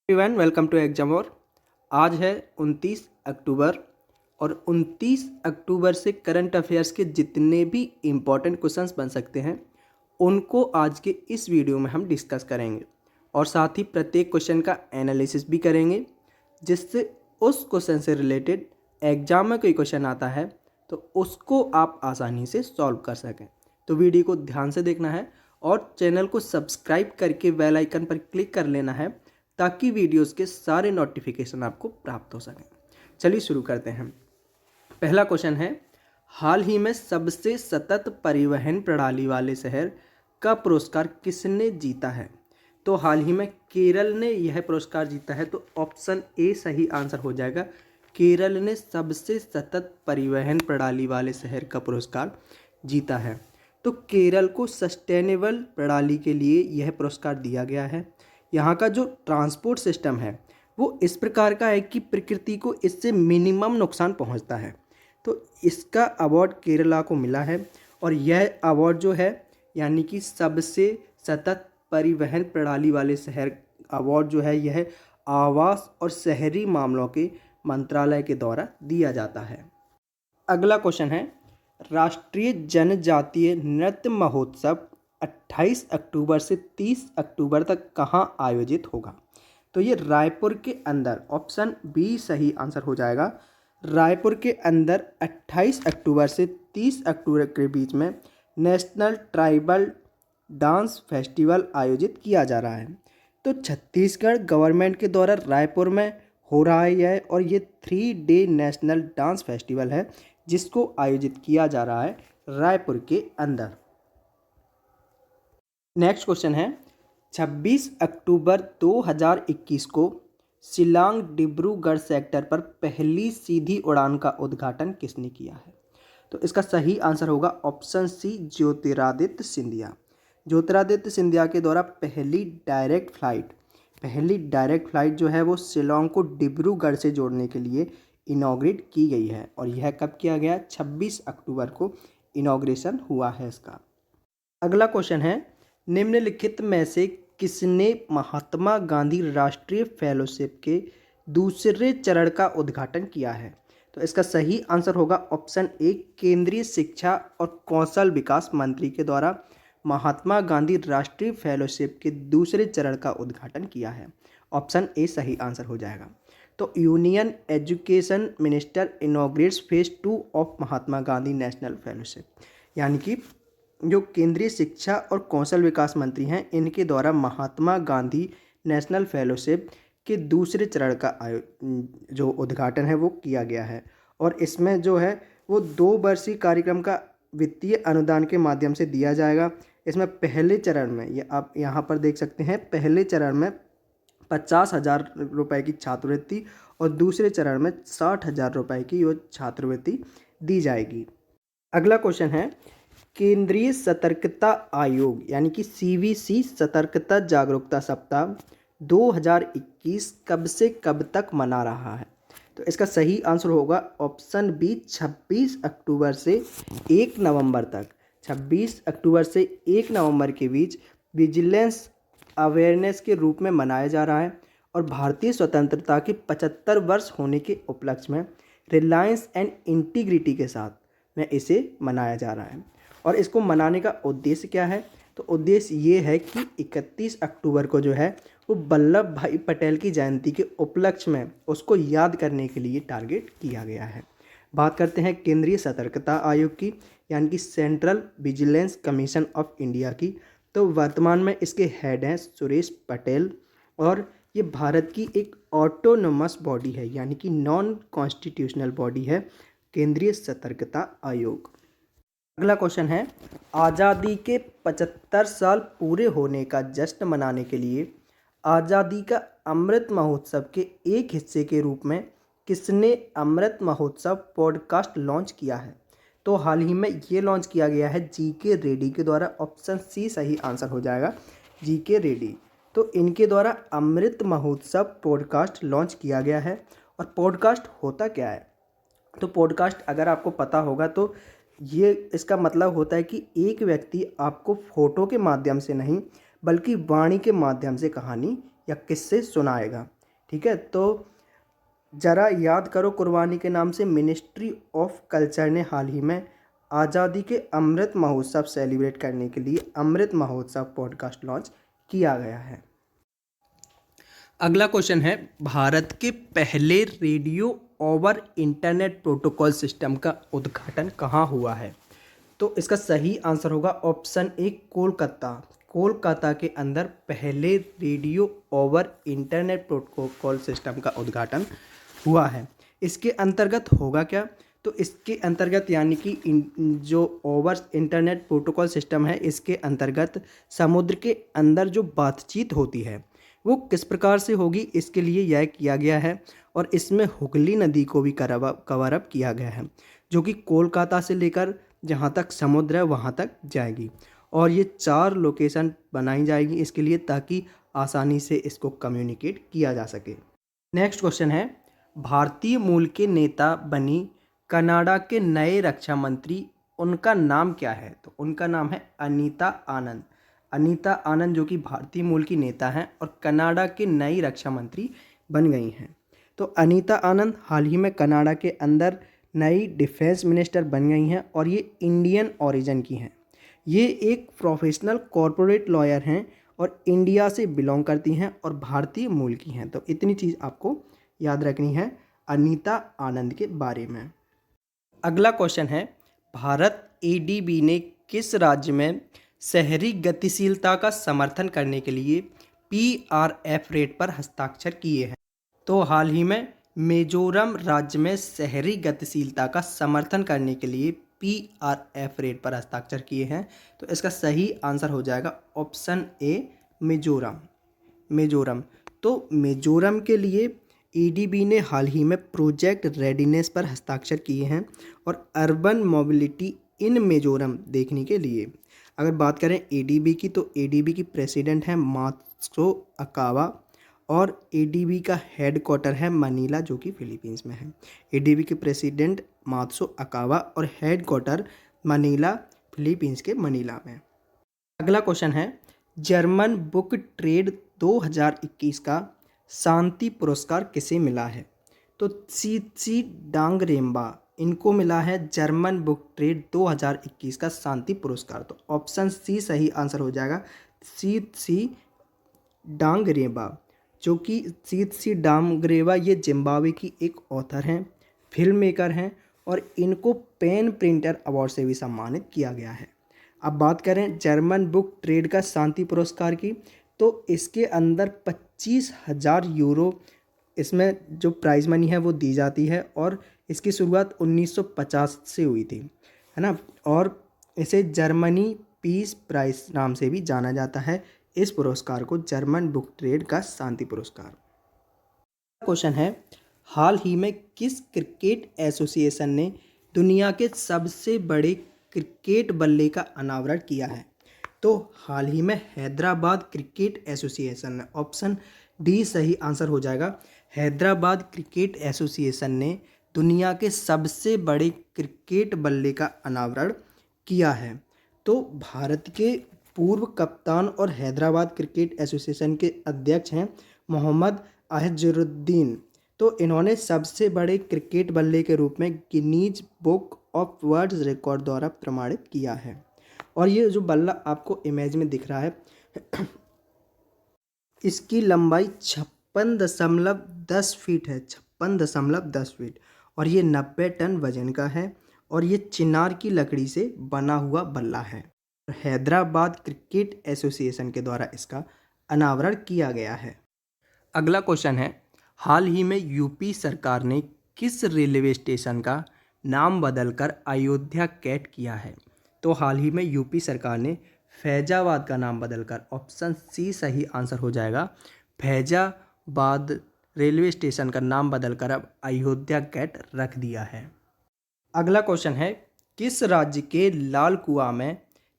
Everyone, welcome to exam. और आज है 29 अक्टूबर और 29 अक्टूबर से करंट अफेयर्स के जितने भी इम्पॉर्टेंट क्वेश्चंस बन सकते हैं उनको आज के इस वीडियो में हम डिस्कस करेंगे और साथ ही प्रत्येक क्वेश्चन का एनालिसिस भी करेंगे, जिससे उस क्वेश्चन से रिलेटेड एग्जाम में कोई क्वेश्चन आता है तो उसको आप आसानी से सॉल्व कर सकें। तो वीडियो को ध्यान से देखना है और चैनल को सब्सक्राइब करके बेल आइकन पर क्लिक कर लेना है ताकि वीडियोस के सारे नोटिफिकेशन आपको प्राप्त हो सकें। चलिए शुरू करते हैं। पहला क्वेश्चन है, हाल ही में सबसे सतत परिवहन प्रणाली वाले शहर का पुरस्कार किसने जीता है? तो हाल ही में केरल ने यह पुरस्कार जीता है। तो ऑप्शन ए सही आंसर हो जाएगा। केरल ने सबसे सतत परिवहन प्रणाली वाले शहर का पुरस्कार जीता है। तो केरल को सस्टेनेबल प्रणाली के लिए यह पुरस्कार दिया गया है। यहाँ का जो ट्रांसपोर्ट सिस्टम है वो इस प्रकार का है कि प्रकृति को इससे मिनिमम नुकसान पहुँचता है। तो इसका अवार्ड केरला को मिला है और यह अवार्ड जो है यानी कि सबसे सतत परिवहन प्रणाली वाले शहर अवार्ड जो है यह आवास और शहरी मामलों के मंत्रालय के द्वारा दिया जाता है। अगला क्वेश्चन है, राष्ट्रीय जनजातीय नृत्य महोत्सव 28 अक्टूबर से 30 अक्टूबर तक कहाँ आयोजित होगा? तो ये रायपुर के अंदर, ऑप्शन बी सही आंसर हो जाएगा। रायपुर के अंदर 28 अक्टूबर से 30 अक्टूबर के बीच में नेशनल ट्राइबल डांस फेस्टिवल आयोजित किया जा रहा है। तो छत्तीसगढ़ गवर्नमेंट के द्वारा रायपुर में हो रहा है यह, और ये 3 डे नेशनल डांस फेस्टिवल है जिसको आयोजित किया जा रहा है रायपुर के अंदर। नेक्स्ट क्वेश्चन है, 26 अक्टूबर 2021 को शिलांग डिब्रूगढ़ सेक्टर पर पहली सीधी उड़ान का उद्घाटन किसने किया है? तो इसका सही आंसर होगा ऑप्शन सी, ज्योतिरादित्य सिंधिया। ज्योतिरादित्य सिंधिया के द्वारा पहली डायरेक्ट फ्लाइट जो है वो शिलांग को डिब्रूगढ़ से जोड़ने के लिए इनॉग्रेट की गई है और यह कब किया गया? 26 अक्टूबर को इनॉग्रेशन हुआ है इसका। अगला क्वेश्चन है, निम्नलिखित में से किसने महात्मा गांधी राष्ट्रीय फेलोशिप के दूसरे चरण का उद्घाटन किया है? तो इसका सही आंसर होगा ऑप्शन ए, केंद्रीय शिक्षा और कौशल विकास मंत्री के द्वारा महात्मा गांधी राष्ट्रीय फेलोशिप के दूसरे चरण का उद्घाटन किया है। ऑप्शन ए सही आंसर हो जाएगा। तो union education minister inaugurates phase 2 of Mahatma Gandhi national fellowship, यानी कि जो केंद्रीय शिक्षा और कौशल विकास मंत्री हैं इनके द्वारा महात्मा गांधी नेशनल फेलोशिप के दूसरे चरण का जो उद्घाटन है वो किया गया है। और इसमें जो है वो 2 वर्षीय कार्यक्रम का वित्तीय अनुदान के माध्यम से दिया जाएगा। इसमें पहले चरण में ये आप यहाँ पर देख सकते हैं, पहले चरण में 50,000 रुपये की छात्रवृत्ति और दूसरे चरण में 60,000 रुपये की वो छात्रवृत्ति दी जाएगी। अगला क्वेश्चन है, केंद्रीय सतर्कता आयोग यानी कि CVC सतर्कता जागरूकता सप्ताह 2021 कब से कब तक मना रहा है? तो इसका सही आंसर होगा ऑप्शन बी, 26 अक्टूबर से 1 नवंबर तक। 26 अक्टूबर से 1 नवंबर के बीच विजिलेंस अवेयरनेस के रूप में मनाया जा रहा है और भारतीय स्वतंत्रता के 75 वर्ष होने के उपलक्ष्य में रिलायंस एंड इंटीग्रिटी के साथ में इसे मनाया जा रहा है। और इसको मनाने का उद्देश्य क्या है? तो उद्देश्य ये है कि 31 अक्टूबर को जो है वो वल्लभ भाई पटेल की जयंती के उपलक्ष्य में उसको याद करने के लिए टारगेट किया गया है। बात करते हैं केंद्रीय सतर्कता आयोग की, यानी कि central vigilance commission of India की। तो वर्तमान में इसके हेड हैं सुरेश पटेल और ये भारत की एक ऑटोनोमस बॉडी है, यानी कि नॉन कॉन्स्टिट्यूशनल बॉडी है केंद्रीय सतर्कता आयोग। अगला क्वेश्चन है, आज़ादी के 75 साल पूरे होने का जश्न मनाने के लिए आज़ादी का अमृत महोत्सव के एक हिस्से के रूप में किसने अमृत महोत्सव पॉडकास्ट लॉन्च किया है? तो हाल ही में ये लॉन्च किया गया है GK रेड्डी के द्वारा। ऑप्शन सी सही आंसर हो जाएगा, GK रेड्डी। तो इनके द्वारा अमृत महोत्सव पॉडकास्ट लॉन्च किया गया है। और पॉडकास्ट होता क्या है? तो पॉडकास्ट अगर आपको पता होगा तो ये इसका मतलब होता है कि एक व्यक्ति आपको फोटो के माध्यम से नहीं बल्कि वाणी के माध्यम से कहानी या किस्से सुनाएगा। ठीक है, तो ज़रा याद करो कुर्बानी के नाम से मिनिस्ट्री ऑफ कल्चर ने हाल ही में आज़ादी के अमृत महोत्सव सेलिब्रेट करने के लिए अमृत महोत्सव पॉडकास्ट लॉन्च किया गया है। अगला क्वेश्चन है, भारत के पहले radio over internet protocol system का उद्घाटन कहाँ हुआ है? तो इसका सही आंसर होगा ऑप्शन ए, कोलकाता। कोलकाता के अंदर पहले radio over internet protocol system का उद्घाटन हुआ है। इसके अंतर्गत होगा क्या? तो इसके अंतर्गत यानी कि जो ओवर इंटरनेट प्रोटोकॉल सिस्टम है, इसके अंतर्गत समुद्र के अंदर जो बातचीत होती है वो किस प्रकार से होगी, इसके लिए यह किया गया है। और इसमें हुगली नदी को भी कवर अप किया गया है, जो कि कोलकाता से लेकर जहाँ तक समुद्र है वहाँ तक जाएगी। और ये 4 लोकेशन बनाई जाएगी इसके लिए, ताकि आसानी से इसको कम्युनिकेट किया जा सके। नेक्स्ट क्वेश्चन है, भारतीय मूल के नेता बनी कनाडा के नए रक्षा मंत्री, उनका नाम क्या है? तो उनका नाम है अनीता आनंद। अनीता आनंद जो कि भारतीय मूल की नेता हैं और कनाडा के नई रक्षा मंत्री बन गई हैं। तो अनीता आनंद हाल ही में कनाडा के अंदर नई डिफेंस मिनिस्टर बन गई हैं और ये इंडियन ओरिजिन की हैं। ये एक प्रोफेशनल कॉरपोरेट लॉयर हैं और इंडिया से बिलोंग करती हैं और भारतीय मूल की हैं। तो इतनी चीज़ आपको याद रखनी है अनीता आनंद के बारे में। अगला क्वेश्चन है, भारत एडीबी ने किस राज्य में शहरी गतिशीलता का समर्थन करने के लिए पीआरएफ रेट पर हस्ताक्षर किए हैं? तो हाल ही में मिजोरम राज्य में शहरी गतिशीलता का समर्थन करने के लिए पीआरएफ रेट पर हस्ताक्षर किए हैं। तो इसका सही आंसर हो जाएगा ऑप्शन ए, मिजोरम। मिजोरम। तो मिजोरम के लिए एडीबी ने हाल ही में प्रोजेक्ट रेडीनेस पर हस्ताक्षर किए हैं और अर्बन मोबिलिटी इन मिजोरम देखने के लिए। अगर बात करें एडीबी की, तो एडीबी की प्रेसिडेंट हैं मात्सो अकावा और एडीबी का हेडक्वार्टर है मनीला, जो कि फिलीपींस में है। एडीबी के प्रेसिडेंट मात्सो अकावा और हेडक्वार्टर मनीला, फिलीपींस के मनीला में। अगला क्वेश्चन है, जर्मन बुक ट्रेड 2021 का शांति पुरस्कार किसे मिला है? तो सीसी डांगरेम्बा, इनको मिला है जर्मन बुक ट्रेड 2021 का शांति पुरस्कार। तो ऑप्शन सी सही आंसर हो जाएगा, सीसी डांगरेबा। जो कि सीसी डांगरेबा ये जिम्बाब्वे की एक ऑथर हैं, फिल्म मेकर हैं और इनको पेन प्रिंटर अवार्ड से भी सम्मानित किया गया है। अब बात करें जर्मन बुक ट्रेड का शांति पुरस्कार की, तो इसके अंदर 25,000 यूरो इसमें जो प्राइज़ मनी है वो दी जाती है और इसकी शुरुआत 1950 से हुई थी, है ना। और इसे जर्मनी पीस प्राइज नाम से भी जाना जाता है, इस पुरस्कार को जर्मन बुक ट्रेड का शांति पुरस्कार। क्वेश्चन है, हाल ही में किस क्रिकेट एसोसिएशन ने दुनिया के सबसे बड़े क्रिकेट बल्ले का अनावरण किया है? तो हाल ही में हैदराबाद क्रिकेट एसोसिएशन ने, ऑप्शन डी सही आंसर हो जाएगा। हैदराबाद क्रिकेट एसोसिएशन ने दुनिया के सबसे बड़े क्रिकेट बल्ले का अनावरण किया है। तो भारत के पूर्व कप्तान और हैदराबाद क्रिकेट एसोसिएशन के अध्यक्ष हैं मोहम्मद अजहरुद्दीन। तो इन्होंने सबसे बड़े क्रिकेट बल्ले के रूप में Guinness book of world record द्वारा प्रमाणित किया है। और ये जो बल्ला आपको इमेज में दिख रहा है इसकी लंबाई 56.10 फीट है, 56.10 फीट, और ये 90 टन वजन का है और ये चिनार की लकड़ी से बना हुआ बल्ला है। हैदराबाद क्रिकेट एसोसिएशन के द्वारा इसका अनावरण किया गया है। अगला क्वेश्चन है, हाल ही में यूपी सरकार ने किस रेलवे स्टेशन का नाम बदलकर अयोध्या कैट किया है? तो हाल ही में यूपी सरकार ने फैजाबाद का नाम बदलकर, ऑप्शन सी सही आंसर हो जाएगा, फैजाबाद रेलवे स्टेशन का नाम बदलकर अब अयोध्या कैट रख दिया है। अगला क्वेश्चन है, किस राज्य के लाल कुआं में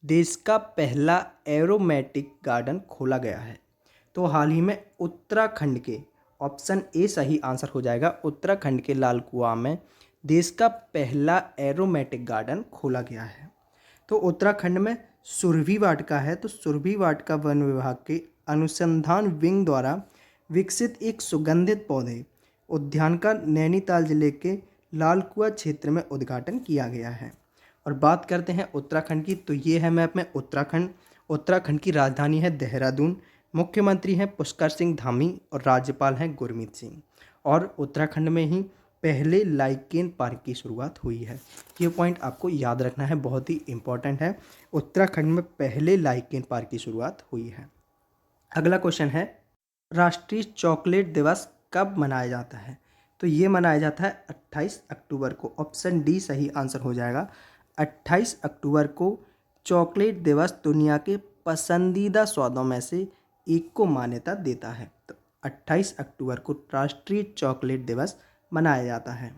देश का पहला एरोमेटिक गार्डन खोला गया है? तो हाल ही में उत्तराखंड के, ऑप्शन ए सही आंसर हो जाएगा, उत्तराखंड के लाल कुआं में देश का पहला एरोमेटिक गार्डन खोला गया है। तो उत्तराखंड में सुरभि वाटिका है। तो सुरभि वाटिका वन विभाग के अनुसंधान विंग द्वारा विकसित एक सुगंधित पौधे उद्यान का नैनीताल जिले के लालकुआ क्षेत्र में उद्घाटन किया गया है। और बात करते हैं उत्तराखंड की, तो ये है मैप में उत्तराखंड। उत्तराखंड की राजधानी है देहरादून, मुख्यमंत्री हैं पुष्कर सिंह धामी और राज्यपाल हैं गुरमीत सिंह। और उत्तराखंड में ही पहले लाइकेन पार्क की शुरुआत हुई है। ये पॉइंट आपको याद रखना है, बहुत ही इंपॉर्टेंट है। उत्तराखंड में पहले लाइकेन पार्क की शुरुआत हुई है। अगला क्वेश्चन है, राष्ट्रीय चॉकलेट दिवस कब मनाया जाता है? तो ये मनाया जाता है 28 अक्टूबर को। ऑप्शन डी सही आंसर हो जाएगा। 28 अक्टूबर को चॉकलेट दिवस दुनिया के पसंदीदा स्वादों में से एक को मान्यता देता है। तो 28 अक्टूबर को राष्ट्रीय चॉकलेट दिवस मनाया जाता है।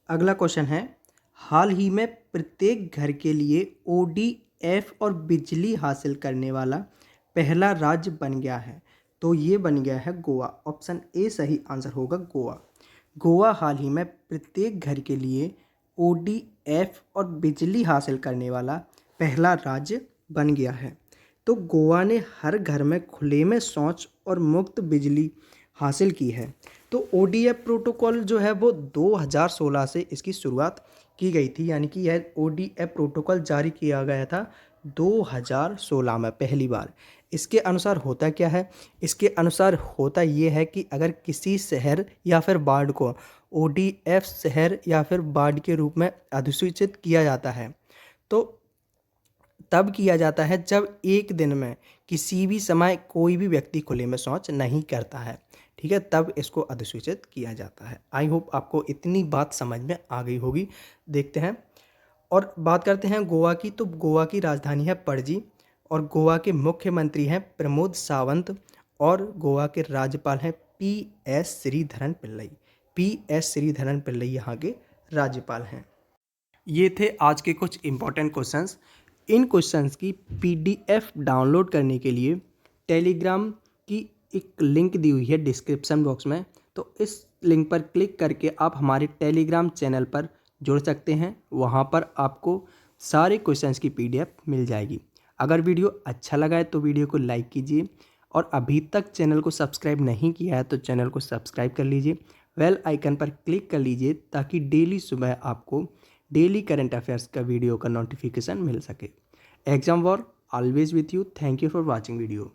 अगला क्वेश्चन है, हाल ही में प्रत्येक घर के लिए ODF और बिजली हासिल करने वाला पहला राज्य बन गया है। तो ये बन गया है गोवा। ऑप्शन ए सही आंसर होगा, गोवा। गोवा हाल ही में प्रत्येक घर के लिए ODF और बिजली हासिल करने वाला पहला राज्य बन गया है। तो गोवा ने हर घर में खुले में शौच और मुफ्त बिजली हासिल की है। तो ODF प्रोटोकॉल जो है वो 2016 से इसकी शुरुआत की गई थी, यानी कि यह ODF प्रोटोकॉल जारी किया गया था 2016 में पहली बार। इसके अनुसार होता क्या है? इसके अनुसार होता ये है कि अगर किसी शहर या फिर वार्ड को ODF शहर या फिर वार्ड के रूप में अधिसूचित किया जाता है, तो तब किया जाता है जब एक दिन में किसी भी समय कोई भी व्यक्ति खुले में शौच नहीं करता है। ठीक है, तब इसको अधिसूचित किया जाता है। आई होप आपको इतनी बात समझ में आ गई होगी। देखते हैं और बात करते हैं गोवा की। तो गोवा की राजधानी है पणजी और गोवा के मुख्यमंत्री हैं प्रमोद सावंत और गोवा के राज्यपाल हैं PS श्रीधरन पिल्लई। PS श्रीधरन पिल्लई यहाँ के राज्यपाल हैं। ये थे आज के कुछ इंपॉर्टेंट क्वेश्चंस। इन क्वेश्चंस की PDF डाउनलोड करने के लिए टेलीग्राम की एक लिंक दी हुई है डिस्क्रिप्शन बॉक्स में। तो इस लिंक पर क्लिक करके आप हमारे टेलीग्राम चैनल पर जुड़ सकते हैं। वहाँ पर आपको सारे क्वेश्चंस की PDF मिल जाएगी। अगर वीडियो अच्छा लगा है तो वीडियो को लाइक कीजिए और अभी तक चैनल को सब्सक्राइब नहीं किया है तो चैनल को सब्सक्राइब कर लीजिए। बेल आइकन पर क्लिक कर लीजिए ताकि डेली सुबह आपको डेली करंट अफेयर्स का वीडियो का नोटिफिकेशन मिल सके। Exam war always with you. Thank you for watching video.